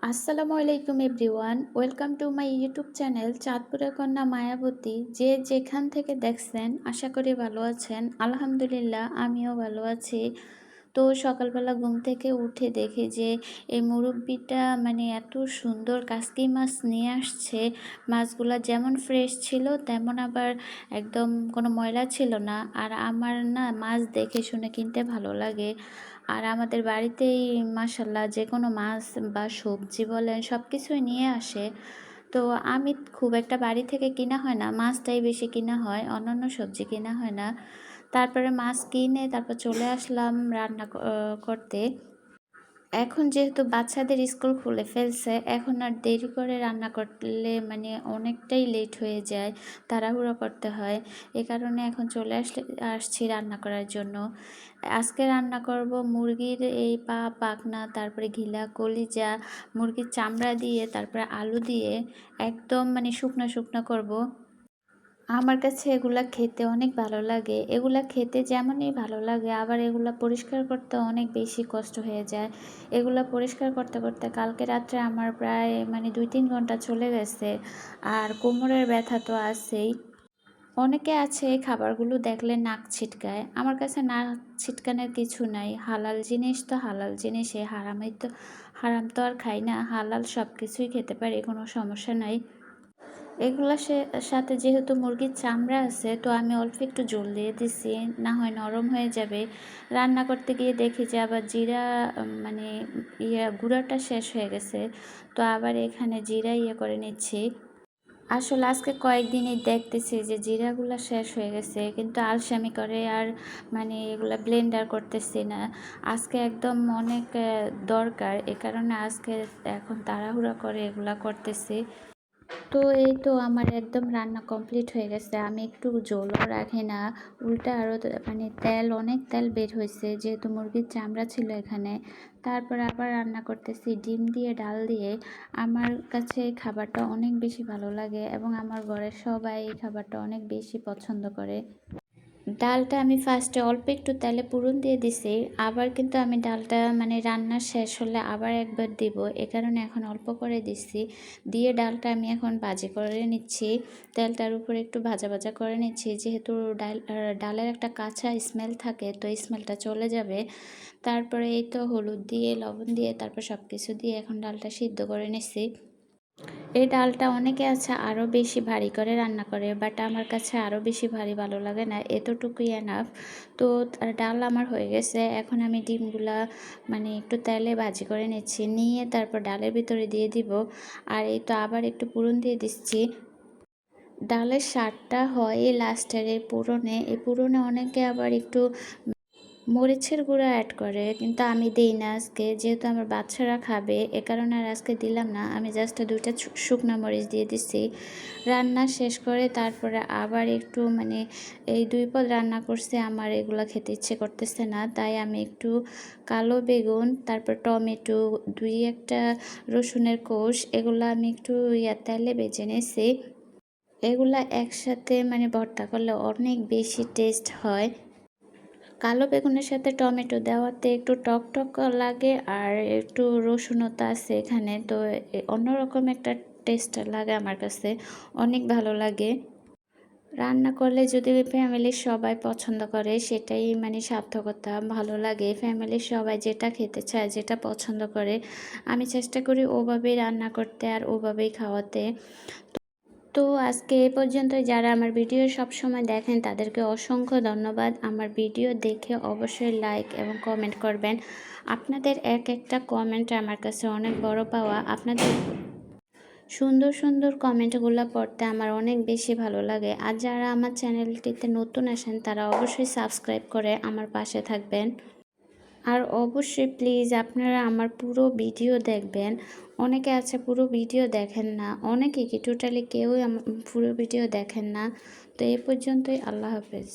আসসালামু আলাইকুম everyone, welcome to my YouTube channel চাঁদপুরের কন্যা মায়াবতী। যে যেখান থেকে দেখছেন আশা করি ভালো আছেন। আলহামদুলিল্লাহ আমিও ভালো আছি। তো সকালবেলা ঘুম থেকে উঠে দেখি যে এই মুরব্বিটা মানে এত সুন্দর কাসকি মাছ নিয়ে আসছে। মাছগুলো যেমন ফ্রেশ ছিল তেমন আবার একদম কোনো ময়লা ছিল না। আর আমার না মাছ দেখে শুনে কিনতে ভালো লাগে। আর আমাদের বাড়িতেই মাশাল্লাহ যে কোনো মাছ বা সবজি বলেন সব কিছুই নিয়ে আসে। তো আমি খুব একটা বাড়ি থেকে কিনা হয় না, মাছটাই বেশি কিনা হয়, অন্যান্য সবজি কিনা হয় না। তারপরে মাছ কিনে তারপর চলে আসলাম রান্না করতে। এখন যেহেতু বাচ্চাদের স্কুল খুলে ফেলছে, এখন আর দেরি করে রান্না করলে মানে অনেকটাই লেট হয়ে যায়, তাড়াহুড়ো করতে হয়। এ কারণে এখন চলে আসছি রান্না করার জন্য। আজকে রান্না করব মুরগির এই পা, পাখনা, তারপরে ঘিলা, কলিজা, মুরগির চামড়া দিয়ে তারপরে আলু দিয়ে একদম মানে শুকনো শুকনো করব। আমার কাছে এগুলা খেতে অনেক ভালো লাগে। এগুলা খেতে যেমনই ভালো লাগে, আবার এগুলা পরিষ্কার করতে অনেক বেশি কষ্ট হয়ে যায়। এগুলা পরিষ্কার করতে করতে কালকে রাত্রে আমার প্রায় মানে 2-3 ঘন্টা চলে গেছে। আর কোমরের ব্যথা তো আছেই। অনেকে আছে এই খাবারগুলো দেখলে নাক ছিটকায়। আমার কাছে নাক ছিটকানোর কিছু নাই। হালাল জিনিস তো হালাল জিনিসই, হারাম তো আর খাই না। হালাল সব কিছুই খেতে পারি, কোনো সমস্যা নাই। এগুলার সাথে যেহেতু মুরগির চামড়া আছে, তো আমি অল্প একটু জল দিয়ে দিছি, না হয় নরম হয়ে যাবে। রান্না করতে গিয়ে দেখি যে আবার জিরা মানে গুঁড়াটা শেষ হয়ে গেছে। তো আবার এখানে জিরা করে নিচ্ছি। আসলে আজকে কয়েকদিনই দেখতেছি যে জিরাগুলা শেষ হয়ে গেছে, কিন্তু আলসেমি করে আর মানে এগুলা ব্লেন্ডার করতেছি না। আজকে একদম অনেক দরকার, এ কারণে আজকে এখন তাড়াহুড়া করে এগুলা করতেছি। তো এই তো আমার একদম রান্না কমপ্লিট হয়ে গেছে। আমি একটু ঝোলও রাখি না, উল্টা আরও মানে অনেক তেল বের হয়েছে যেহেতু মুরগির চামড়া ছিল এখানে। তারপর আবার রান্না করতেছি ডিম দিয়ে, ডাল দিয়ে। আমার কাছে এই খাবারটা অনেক বেশি ভালো লাগে এবং আমার ঘরের সবাই এই খাবারটা অনেক বেশি পছন্দ করে। ডালটা আমি ফার্স্টে অল্প একটু তেলে পুরন দিয়ে দিছি, আবার কিন্তু আমি ডালটা মানে রান্না শেষ হলে আবার একবার দিব, এ কারণে এখন অল্প করে দিচ্ছি। দিয়ে ডালটা আমি এখন ভাজি করে নিচ্ছি, তেলটার উপরে একটু ভাজা ভাজা করে নিচ্ছি, যেহেতু ডালের একটা কাঁচা স্মেল থাকে, তো স্মেলটা চলে যাবে। তারপরে এই তো হলুদ দিয়ে, লবণ দিয়ে, তারপর সব কিছু দিয়ে এখন ডালটা সিদ্ধ করে নিচ্ছি। এই ডালটা অনেকে আছে আরও বেশি ভারী করে রান্না করে, বাট আমার কাছে আরও বেশি ভারী ভালো লাগে না, এতটুকুই এনাফ। তো ডাল আমার হয়ে গেছে। এখন আমি ডিমগুলা মানে একটু তেলে ভাজি করে নিচ্ছি, নিয়ে তারপর ডালের ভিতরে দিয়ে দিব। আর এই তো আবার একটু পুরন দিয়ে দিচ্ছি। ডালের স্বাদটা হয় এই লাস্টের এই পুরনে। এই পুরনে অনেকে আবার একটু মরিচের গুঁড়া অ্যাড করে, কিন্তু আমি দিই না আজকে, যেহেতু আমার বাচ্চারা খাবে, এ কারণে আর আজকে দিলাম না। আমি জাস্ট 2টা শুকনা মরিচ দিয়ে দিছি। রান্না শেষ করে তারপরে আবার একটু মানে এই 2 পদ রান্না করছে, আমার এগুলো খেতে ইচ্ছে করতেছে না, তাই আমি একটু কালো বেগুন, তারপর টমেটো, 2-1টা রসুনের কোষ, এগুলো আমি একটু তেলে ভেজে নিয়েছি। এগুলা একসাথে মানে ভর্তা করলে অনেক বেশি টেস্ট হয়। কালো বেগুনের সাথে টমেটো দেওয়াতে একটু টক টক লাগে, আর একটু রসুনতা আছে এখানে, তো অন্যরকম একটা টেস্ট লাগে আমার কাছে, অনেক ভালো লাগে। রান্না করলে যদি ফ্যামিলির সবাই পছন্দ করে সেটাই মানে সার্থকতা, ভালো লাগে। ফ্যামিলির সবাই যেটা খেতে চায়, যেটা পছন্দ করে, আমি চেষ্টা করি ওভাবেই রান্না করতে আর ওভাবেই খাওয়াতে। তো আজকে এ পর্যন্ত। যারা আমার ভিডিও সব সময় দেখেন তাদেরকে অসংখ্য ধন্যবাদ। আমার ভিডিও দেখে অবশ্যই লাইক এবং কমেন্ট করবেন। আপনাদের এক একটা কমেন্ট আমার কাছে অনেক বড় পাওয়া। আপনাদের সুন্দর সুন্দর কমেন্টগুলো পড়তে আমার অনেক বেশি ভালো লাগে। আর যারা আমার চ্যানেলটিতে নতুন আসেন তারা অবশ্যই সাবস্ক্রাইব করে আমার পাশে থাকবেন। আর অবশ্যই প্লিজ আপনারা আমার পুরো ভিডিও দেখবেন। অনেকে আছে পুরো ভিডিও দেখেন না, অনেকে কি টোটালি কেউই পুরো ভিডিও দেখেন না। তো এই পর্যন্তই, আল্লাহ হাফেজ।